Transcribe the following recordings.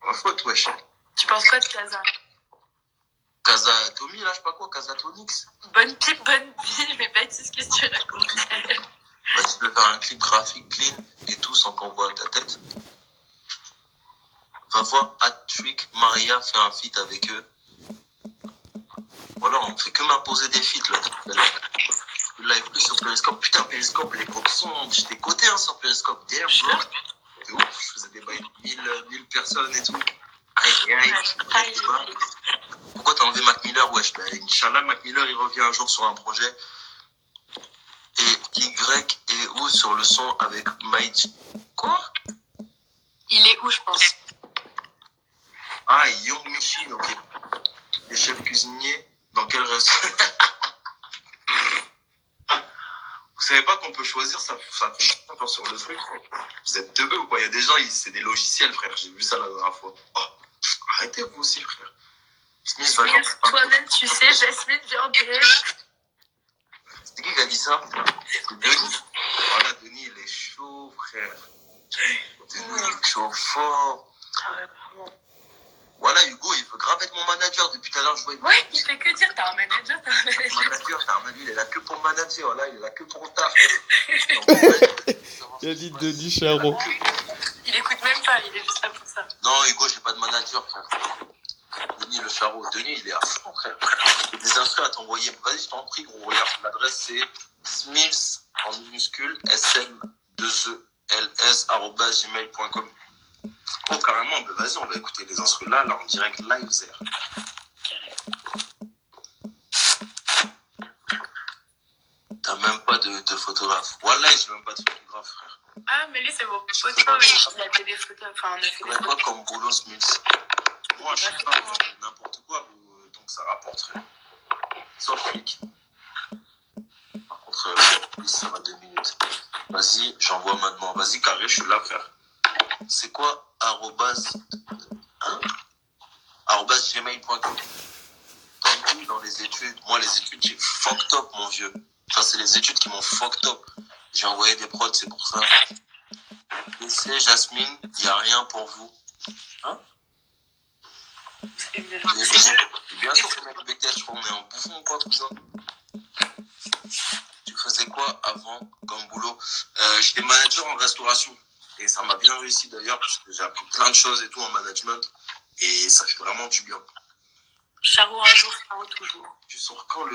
Ma faute, wesh. Tu penses quoi de Casa? Casa Tommy, là, je sais pas quoi, Casa Tonix. Bonne pipe, bonne vie, mais Baptiste, qu'est-ce que tu racontes? Bah, tu peux faire un clip graphique clean et tout sans qu'on voit ta tête. Va voir Hat-Trick, Maria fait un feat avec eux. Voilà, on fait que m'imposer des feats là. Le live plus sur Periscope. Putain, Periscope, les potes sont. J'étais coté hein, sur Periscope. Damn, bro. C'est ouf, je faisais des bails de 1000 personnes et tout. Aïe. Pourquoi t'as enlevé Mac Miller? Wesh, bah, Inch'Allah, Mac Miller, il revient un jour sur un projet. Et Y est où sur le son avec Mike? Quoi? Il est où, je pense? Ah, Young Machine, ok. Les chefs cuisiniers, dans quel restaurant? Vous savez pas qu'on peut choisir ça compte sur le truc? Vous êtes teubés ou quoi? Il y a des gens, c'est des logiciels, frère. J'ai vu ça la dernière fois. Oh, arrêtez vous aussi, frère. Smith, toi-même, tu sais, Jasmine vient en DM. C'est qui a dit ça? C'est Denis. Voilà, Denis, il est chaud, frère. Denis, il est chaud fort. Voilà, Hugo, il veut grave être mon manager. Depuis tout à l'heure, je vois. Ouais, il fait que dire, t'as un manager, Il est là que pour manager, voilà, il est là que pour le taf. Il a dit Denis Charo. Il écoute même pas, il est juste là pour ça. Non, Hugo, j'ai pas de manager, frère. Denis le Charo. Denis, il est à fond, frère. J'ai des instruments à t'envoyer. Vas-y, je t'en prie, gros. Regarde, l'adresse, c'est smils, en minuscule, sm2els@gmail.com. Oh, carrément, bah, vas-y, on va écouter les instruments là, en direct live, Zer. T'as même pas de photographe. Voilà, j'ai même pas de photographe, frère. Ah, mais lui, c'est mon pote, il a fait des photos. Enfin, on a fait des photos. Quoi comme boulot, Smils? Moi, je sais pas, n'importe quoi, donc ça rapporte, frère. Sauf flic. Par contre, ça va 2 minutes. Vas-y, j'envoie maintenant. Vas-y, carré, je suis là, frère. C'est quoi @gmail.com. Dans les études, moi les études j'ai fucked up mon vieux. Enfin c'est les études qui m'ont fucked up. J'ai envoyé des prods, c'est pour ça. Laissez Jasmine, y a rien pour vous. Hein? Bien sûr que mec BTS, je crois qu'on est en bouffon ou quoi cousin. Tu faisais quoi avant comme boulot? J'étais manager en restauration. Et ça m'a bien réussi d'ailleurs, parce que j'ai appris plein de choses et tout en management. Et ça fait vraiment du bien. Charo un jour, Charo toujours. Tu sors quand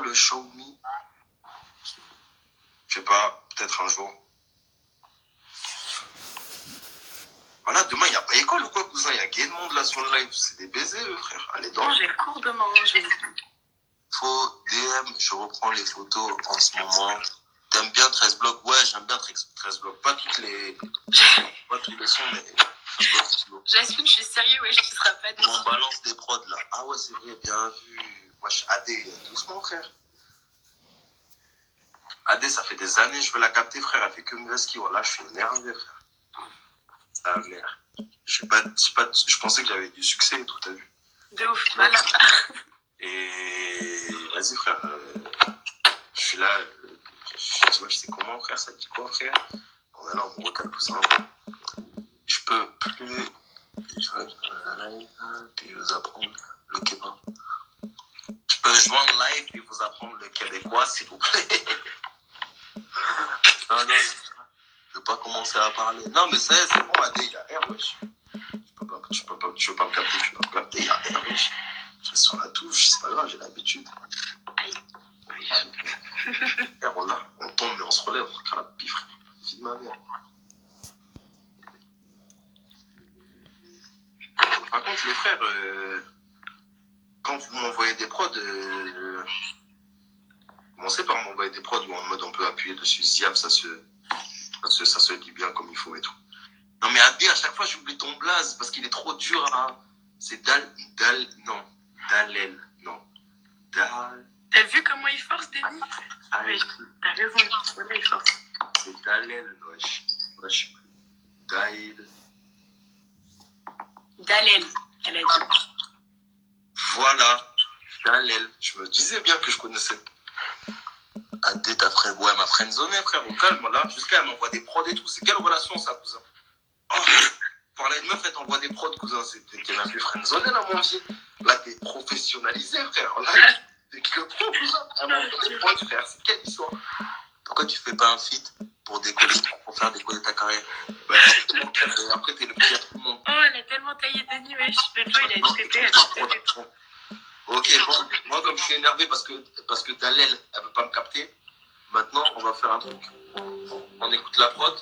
le show me? Je sais pas, peut-être un jour. Voilà, demain, il n'y a pas école ou quoi, cousin? Il y a gay de monde là sur le live. C'est des baisers, eux, frère. Allez, dans. Non, j'ai le cours demain, j'ai. Faut DM, je reprends les photos en ce moment. T'aimes bien 13 blocs? Ouais, j'aime bien 13 blocs. Pas tous les sons, mais 13 blocs. Jasmine, je suis sérieux, ouais, je ne serai pas déçu. On balance des prods là. Ah ouais, c'est vrai, bien vu. Moi, je suis AD, doucement, frère. AD, ça fait des années, je veux la capter, frère. Elle fait que me ski. Voilà, je suis énervé, frère. Ah merde. Je pensais que j'avais du succès et tout, t'as vu? De ouf, voilà. Et vas-y, frère. Je suis là. Je sais comment, frère. Ça dit quoi, frère? On est là, on me recale tout ça. Je peux plus. Je vais vous apprendre le kebab. Je peux joindre live et vous apprendre le québécois, s'il vous plaît. Non, je veux pas commencer à parler. Non, mais c'est bon, AD, il y a R, wesh. Tu veux pas me capter, il y a R, wesh. Je reste sur la touche, c'est pas grave, j'ai l'habitude. R, on tombe, mais on se relève, on regarde la pif, vie de ma mère. Par contre, les frères, quand vous m'envoyez des prods, commencez par m'envoyer des prods où en mode on peut appuyer dessus, Ziap, ça se dit bien comme il faut et tout. Non mais Adé, à chaque fois j'oublie ton blaze parce qu'il est trop dur à... C'est Dalel. T'as vu comment il force, Denis? Ah oui, t'as raison, voilà, il force. C'est Dalel, wesh. Dalel, elle a dit. Voilà, Dalel. Je me disais bien que je connaissais. Adé, ta frère, ouais, ma friendzone, frère, au calme, là. Jusqu'à elle m'envoie des prods et tout. C'est quelle relation, ça, cousin? Oh, parles à une meuf, elle t'envoie des prods, cousin. T'es même plus friendzoné, là, mon vieux. Là, t'es professionnalisé, frère. Là, t'es que pro, cousin. Elle m'envoie des prods, frère. C'est quelle histoire? Pourquoi tu fais pas un feat pour décoller, pour faire décoller ta carrière? Bah, après, t'es le pire de tout le monde. Oh, elle a tellement taillé de nuit, wesh. Le jour, il a traité, elle a traité. Ok, bon, moi, comme je suis énervé parce que Dalel, elle veut pas me capter, maintenant, on va faire un truc. On écoute la prod,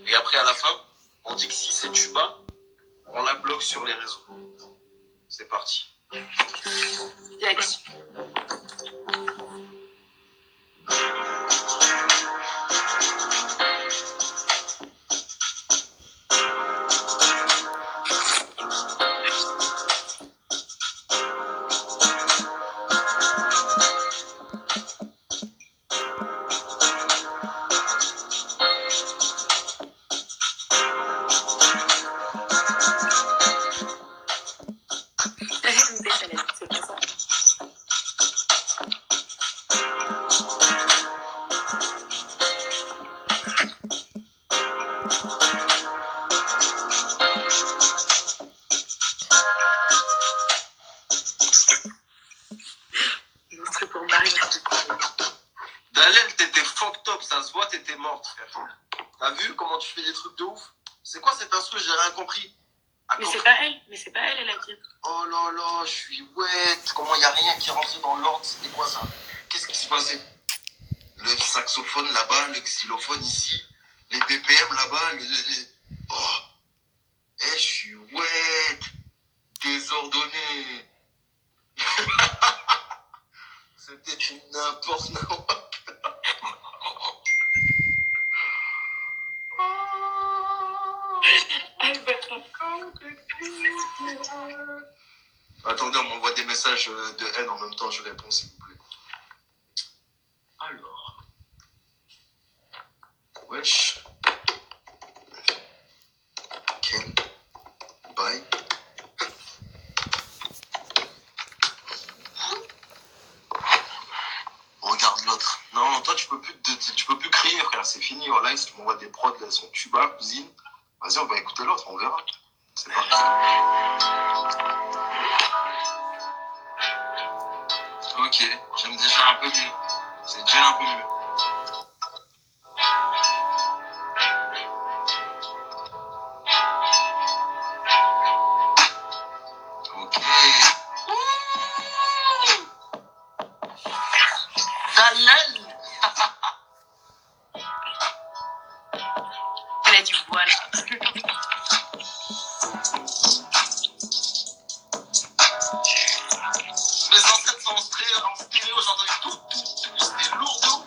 et après, à la fin, on dit que si c'est Tuba, on la bloque sur les réseaux. C'est parti. Yax. C'est pas ça. Pour Marie. Dalel, t'étais fucked up, ça se voit, t'étais morte, frère. T'as vu comment tu fais des trucs de ouf? C'est quoi cet instru? J'ai rien compris. Mais c'est pas elle, elle a dit. Oh là là, je suis wet. Comment il n'y a rien qui rentrait dans l'ordre? C'était quoi ça? Qu'est-ce qui se passait? Le saxophone là-bas, le xylophone ici, les BPM là-bas, Oh! Eh, je suis wet. Désordonné. C'était une n'importe quoi. Attendez, on m'envoie des messages de haine en même temps, je réponds s'il vous plaît. Alors. Wesh. Quel bail. Regarde l'autre. Non, toi tu peux plus crier, frère, c'est fini. En live, tu m'envoies des prods, là, son tuba, cousine. Vas-y, on va écouter l'autre, on verra. C'est parti. Ok, j'aime déjà un peu mieux. C'est déjà un peu mieux. Ok. Dalel. Elle a dit voilà. Mes ancêtres sont en stéréo, j'ai entendu tout, c'était lourd de ouf.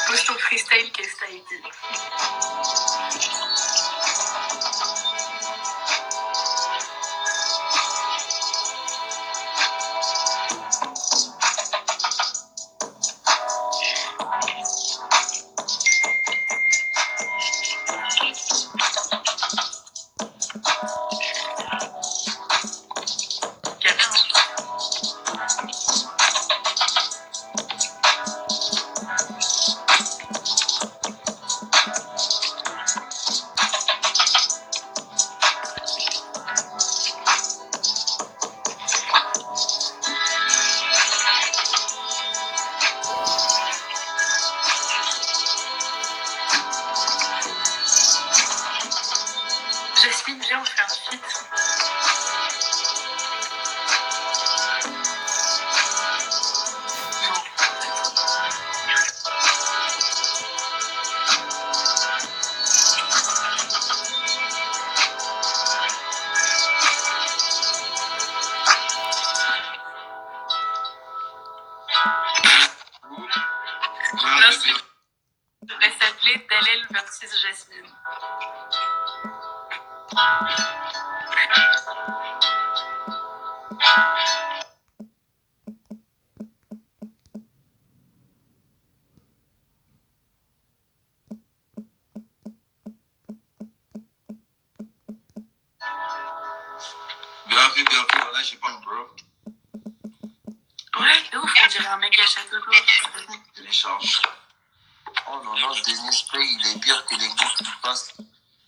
Pose ton freestyle, qu'est-ce que t'as été? Jasmine, viens, on fait un feat. L'instru devrait s'appeler Dalel versus Jasmine. dirait un mec à château d'eau. Télécharge. Oh non, non, Denis Play, il est pire que les gars qui passent,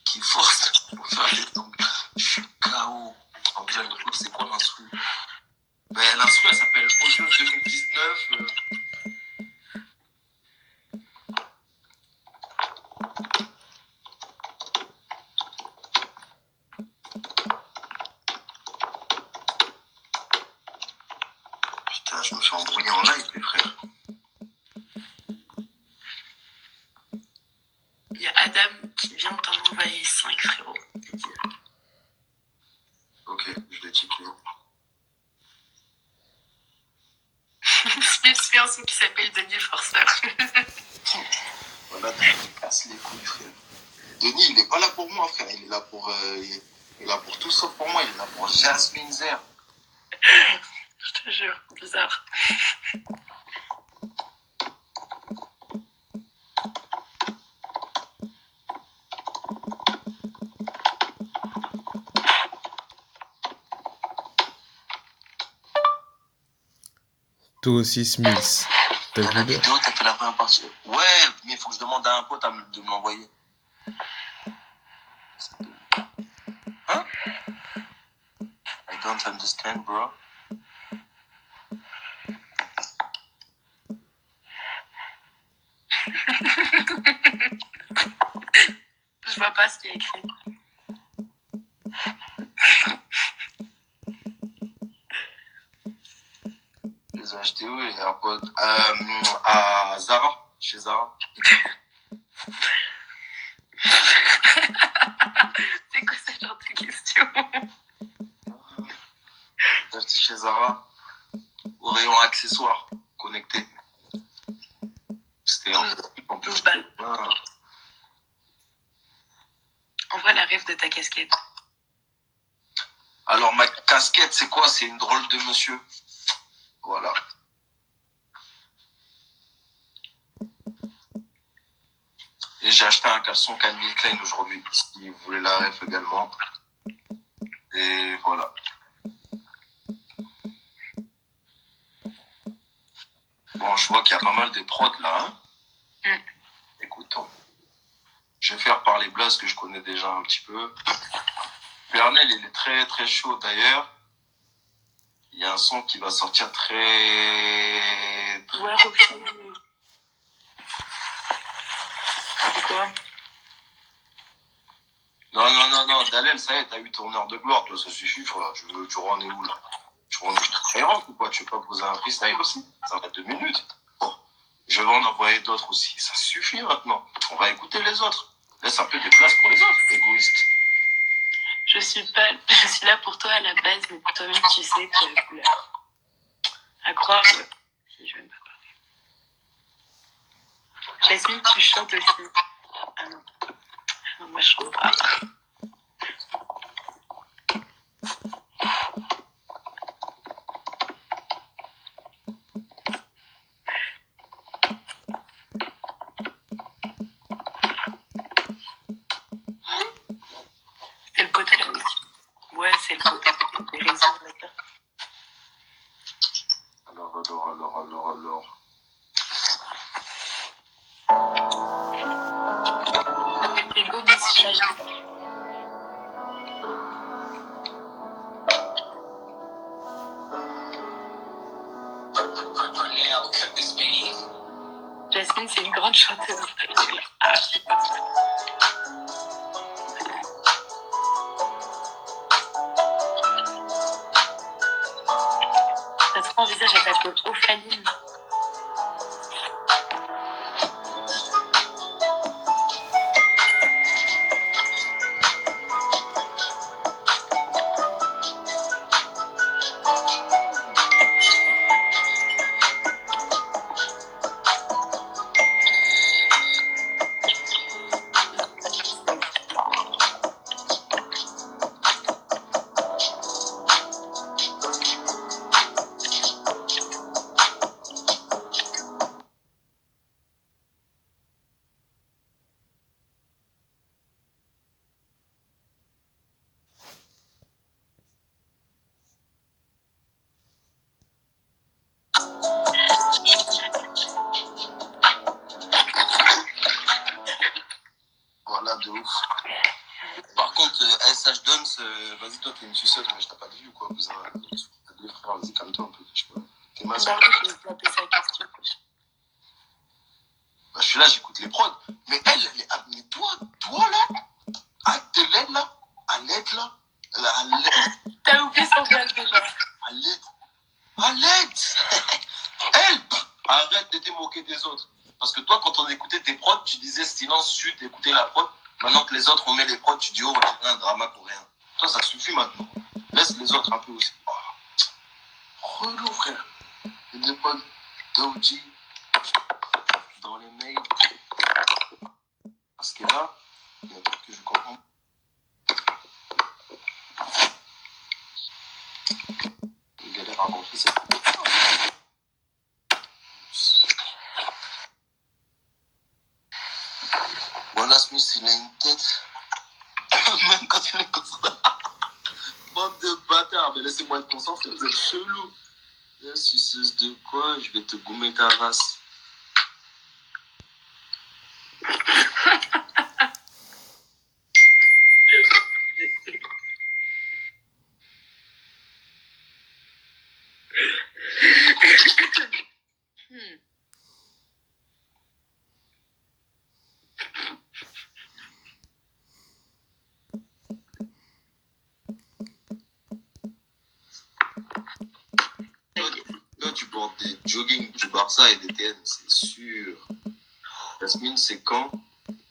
qui forcent pour faire des tombes. Je suis KO. En bien, le coup, c'est quoi l'instru? Ben, l'instru, elle s'appelle Audio 2019. Putain, je me fais embrouiller en live, mes frères. Il y a Adam qui vient de t'en envoyer 5, frérot. Ok, je l'ai checké. Je suis un son qui s'appelle Denis Forceur. Voilà, tu me casses les couilles, frère. Denis, il est pas là pour moi, frère. Il est là pour, il est là pour tout sauf pour moi. Il est là pour Jasmine Zer. Je te jure, bizarre. Toi aussi, Smith. T'as La vu là? vidéo, t'as fait la première partie. Ouais, mais il faut que je demande à un pote de me l'envoyer. Hein? I don't understand, bro. Je vois pas ce qu'il y a écrit. Je les ai achetés où, les AirPods? À Zara, chez Zara. C'est quoi ce genre de question? J'ai acheté chez Zara. Au rayon accessoires connectés. C'était en plus. 12 balles. Ah. Envoie la rêve de ta casquette. Alors, ma casquette, c'est quoi? C'est une drôle de monsieur. Voilà. Et j'ai acheté un caleçon Calvin Klein aujourd'hui, si vous voulez la ref également. Et voilà. Bon, je vois qu'il y a pas mal de prods là. Hein. Écoutons. Je vais faire par les blazes que je connais déjà un petit peu. Pernel, il est très très chaud d'ailleurs. Il y a un son qui va sortir très... Ouais, ok. C'est quoi? Non, Dalel, ça y est, t'as eu ton heure de gloire, toi, ça suffit, frère. Tu en es où, là? Tu en es Skyrock ou quoi? Tu veux pas poser un freestyle aussi? Ça va être 2 minutes. Bon, je vais en envoyer d'autres aussi. Ça suffit maintenant. On va écouter les autres. Laisse un peu de place pour les autres, égoïste. Je suis là pour toi à la base, mais toi-même tu sais que la couleur. À croire que si je vais pas parler. Jasmine, tu chantes aussi. Ah non. Non, moi je chante pas. C'est le côté là aussi. Ouais, c'est le côté des réseaux, on va dire. Alors. C'est Go Miss Shaggy. Jasmine, c'est une grande chanteuse. Ah, je sais pas. Ça se envisage à taper Ophaline. t'es une suceuse, mais je t'ai pas dit ou quoi, cousin. T'as deux frères, vas-y, calme-toi un peu. Je sais pas. T'es ma soeur. Bah, je vais taper sa question. Bah, je suis là, j'écoute les prods. Mais elle est. Ah, mais toi là, à de l'aide là, à l'aide là, à l'aide, T'as oublié son blague déjà. à l'aide, à l'aide. Elle, arrête de te moquer des autres. Parce que toi, quand on écoutait tes prods, tu disais silence, chute, écouter la prod. Maintenant que les autres, on met les prods, tu dis oh, on dirait un drama coréen. Toi, ça suffit maintenant. Laisse les autres un peu aussi. Oh. Relou, frère. Les deux pods d'OG dans les mails. Parce que là, il y a un truc que je comprends. Une galère à rencontrer, c'est. Voilà, Smith, il a une tête. Même quand il est comme ça. Bande de bâtards, mais laissez-moi être concentré, vous êtes chelou. Suceuse de quoi? Je vais te gommer ta race. Là, tu portes des jogging du Barça et des TN, c'est sûr. Jasmine, c'est quand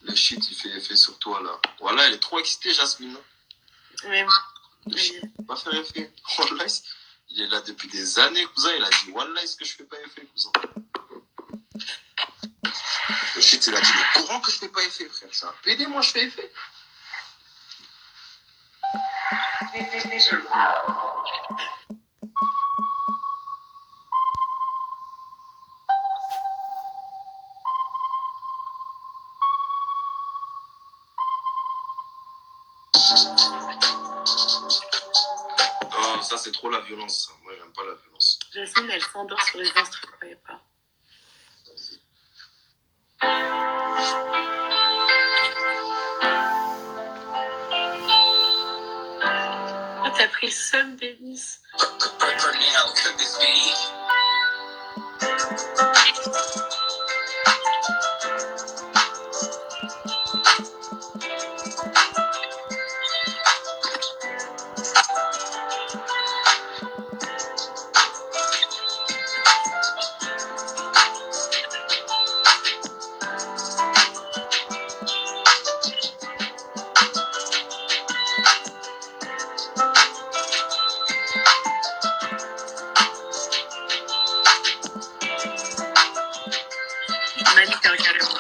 le shit il fait effet sur toi là? Voilà, elle est trop excitée, Jasmine. Mais Le shit va pas faire effet. Wallah, il est là depuis des années, cousin. Il a dit Wallah, est-ce que je fais pas effet, cousin? Le shit, il a dit le courant que je fais pas effet, frère. C'est un PD, moi, je fais effet. Non, ça, c'est trop la violence. Ça. Moi, j'aime pas la violence. Jasmine, elle s'endort sur les instruments, je croyais pas. Oh, t'as pris le seum, Denis. Magnifique, carrément.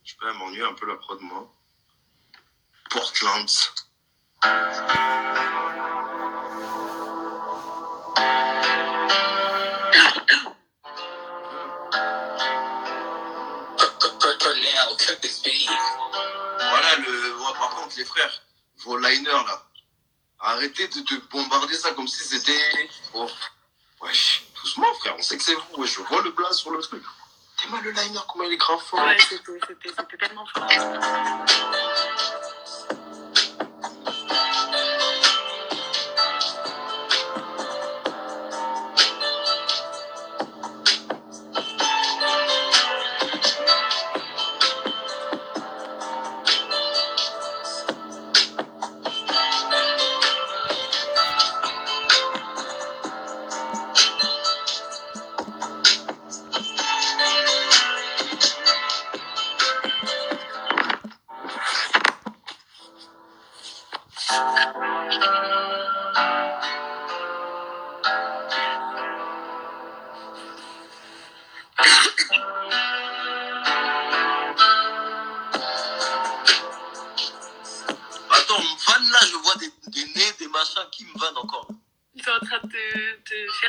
Je peux m'ennuyer un peu la prod, moi. Portland. Voilà, par contre, les frères, vos liners là, arrêtez de te bombarder ça comme si c'était. Oh. Wesh, doucement, frère, on sait que c'est vous. Wesh, je vois le blaze sur le truc. T'es mal le liner, comment il est grave fort. Ouais, c'était tellement fort.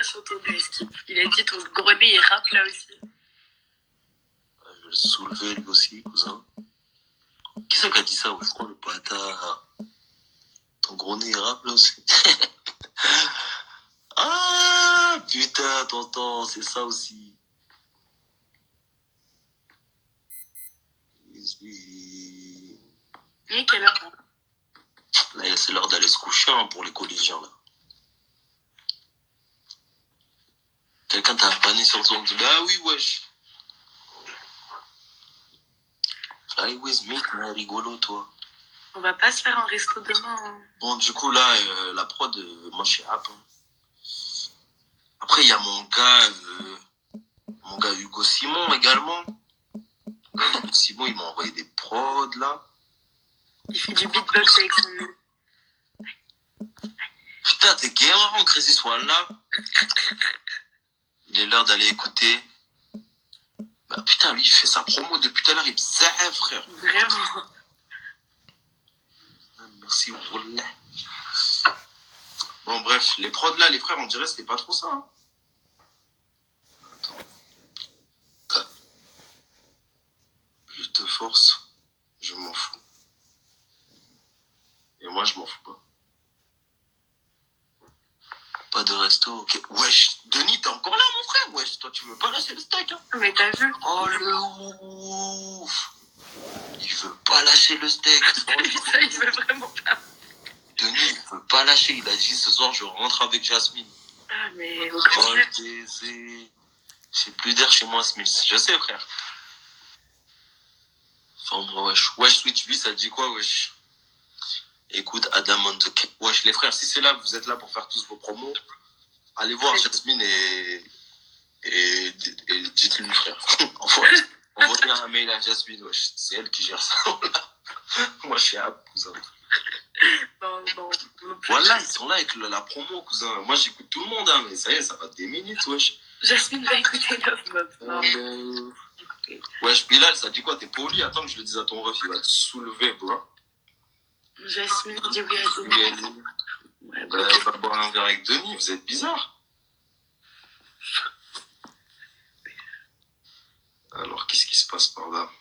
sur ton nez, Skip. Il a dit ton gros nez, il rappe là aussi. Je vais le soulever lui aussi, cousin. Qui c'est qui a dit ça? Ouais, je crois le bâtard. Ton gros nez, il rappe là aussi. Ah, putain, tonton, c'est ça aussi. Il est quelle heure? Là, c'est l'heure d'aller se coucher hein, pour les collégiens, là. Quelqu'un t'a banni sur ton dit, ah oui, wesh. Fly with me, t'es rigolo, toi. On va pas se faire un resto demain. Hein. Bon, du coup, là, la prod, moi, je suis app. Hein. Après, il y a mon gars Hugo Simon également. Hugo Simon, il m'a envoyé des prods, là. Il fait du beatbox avec son nom. Putain, t'es gamin, Crazy Swan, là. Il est l'heure d'aller écouter. Bah, putain, lui, il fait sa promo depuis tout à l'heure. Il bzaf, frère. Vraiment. Merci, Wallah. Bon, bref, les prods, là, les frères, on dirait que c'était pas trop ça, hein. Attends. Je te force, je m'en fous. Et moi, je m'en fous pas. Pas de resto, ok. Wesh, Denis, t'es encore là, mon frère? Wesh, toi, tu veux pas lâcher le steak, hein? Mais t'as vu? Oh, le ouf. Il veut pas lâcher le steak. Ça, il veut vraiment pas. Denis, il veut pas lâcher. Il a dit, ce soir, je rentre avec Jasmine. Ah, mais au Oh, contraire. j'ai plus d'air chez moi, Smith. Je sais, frère. Enfin, bon, wesh. Wesh, Switch 8, ça te dit quoi, wesh? Écoute, Adam on the Cape. Wesh, les frères, si c'est là, vous êtes là pour faire tous vos promos, allez voir Jasmine et dites-lui, frère. Envoyez un mail à Jasmine, wesh. C'est elle qui gère ça. Moi, je suis à cousin. Non. Voilà, ils sont là avec la promo, cousin. Moi, j'écoute tout le monde, hein, mais ça y est, ça va des minutes, wesh. Jasmine va écouter Love Mob. Non. Wesh, Bilal, ça dit quoi? T'es poli? Attends que je le dise à ton ref, il va te soulever, bro. Jasmine dit oui à Denis. Oui, elle dit. Ouais, On va boire un verre avec Denis, vous êtes bizarre. Alors, qu'est-ce qui se passe par là?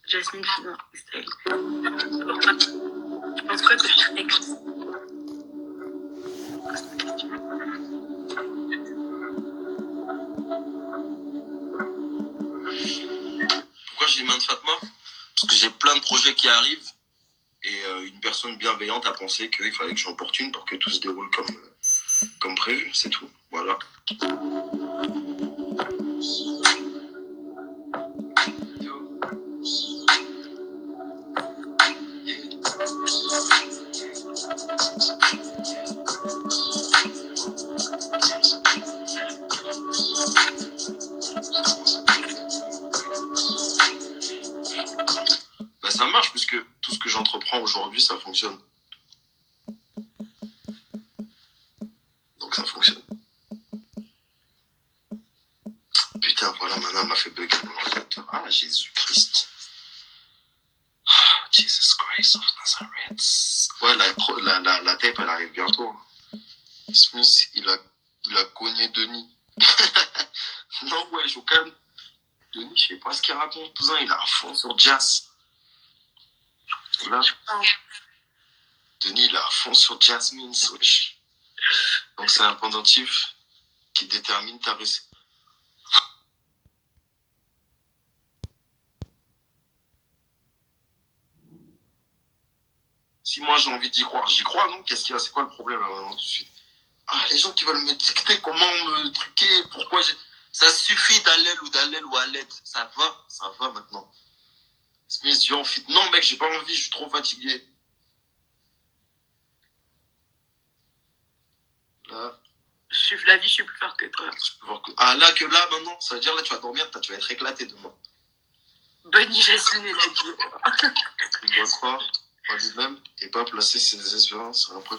Jasmine fait un freestyle. Tu penses quoi de Shrek? Pourquoi j'ai main de Fatma? Parce que j'ai plein de projets qui arrivent et une personne bienveillante a pensé qu'il fallait que j'en porte une pour que tout se déroule comme prévu, c'est tout. Voilà. Bah, ça marche puisque tout ce que j'entreprends aujourd'hui, ça fonctionne. Donc ça fonctionne. Putain, voilà, maintenant elle m'a fait bugger mon ordinateur. Ah, Jésus-Christ. Jesus Christ of Nazareth. Ouais, la tape, elle arrive bientôt. Smith, il a cogné Denis. Non, ouais, je vous calme. Denis, je sais pas ce qu'il raconte, cousin. Il a à fond sur Jazz. Là, Denis, il a à fond sur Jasmine, wesh. Donc c'est un pendentif qui détermine ta réussite. Si moi j'ai envie d'y croire, j'y crois, non? Qu'est-ce qu'il y a? C'est quoi le problème là maintenant tout de suite? Ah, les gens qui veulent me dicter comment me truquer, pourquoi j'ai... Ça suffit d'allèle ou à l'aide. Ça va maintenant. Smith, viens en fit. Non, mec, j'ai pas envie, je suis trop fatigué. Là. La vie, je suis plus fort que toi. Ah, là, maintenant, ça veut dire là, tu vas dormir, tu vas être éclaté demain. Bonne Jasmine, elle a dit. Il doit croire en lui-même et pas placer ses espérances après.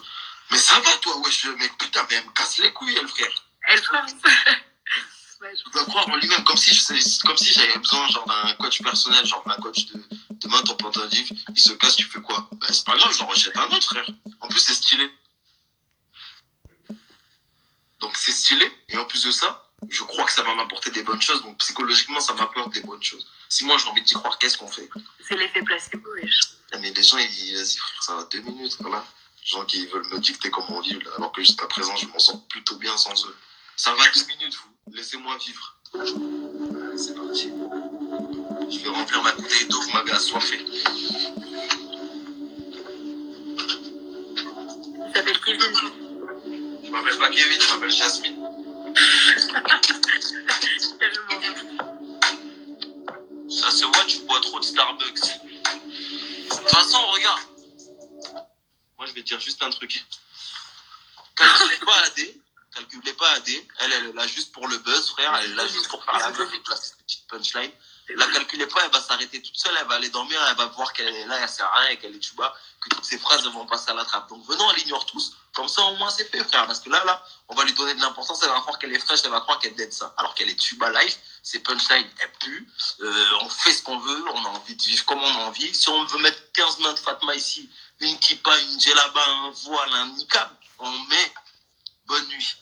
Mais ça va, toi, wesh, mec, putain, mais elle me casse les couilles, elle, frère. Elle pense. Il doit croire en lui-même, comme si j'avais besoin, genre, d'un coach personnel, genre, d'un coach de Demain, ton pote indique, il se casse, tu fais quoi? Ben, c'est pas grave, j'en rachète un autre, frère. En plus, c'est stylé. Donc, c'est stylé. Et en plus de ça, je crois que ça va m'apporter des bonnes choses. Donc, psychologiquement, ça m'apporte des bonnes choses. Si moi, j'ai envie d'y croire, qu'est-ce qu'on fait? C'est l'effet placebo, wesh. Ah, mais les gens, ils disent, vas-y, frère, ça va 2 minutes, voilà. Les gens qui veulent me dicter comment vivre, là, alors que jusqu'à présent, je m'en sors plutôt bien sans eux. Ça va 2 minutes, vous. Laissez-moi vivre. Allez, c'est parti. Je vais remplir ma bouteille d'eau, vous m'avez assoiffé. Il s'appelle Kevin. Je m'appelle pas Kevin, je m'appelle Jasmine. Ça se voit, tu bois trop de Starbucks. De toute façon, regarde. Moi, je vais te dire juste un truc. Calculez pas AD. Calculez pas AD. Elle est là juste pour le buzz, frère. Elle est là juste pour faire la meuf et placer cette petite punchline. La calculez pas, elle va s'arrêter toute seule, elle va aller dormir, elle va voir qu'elle est là, elle sert à rien et qu'elle est tuba, que toutes ces phrases elles vont passer à la trappe. Donc venons, elle ignore tous. Comme ça, au moins, c'est fait, frère. Parce que là, on va lui donner de l'importance, elle va croire qu'elle est fraîche, elle va croire qu'elle dead ça. Alors qu'elle est tuba life, ses punchlines, elles puent. On fait ce qu'on veut, on a envie de vivre comme on a envie. Si on veut mettre 15 mains de Fatma ici, une kippa, une djellaba, un voile, un niqab, on met bonne nuit.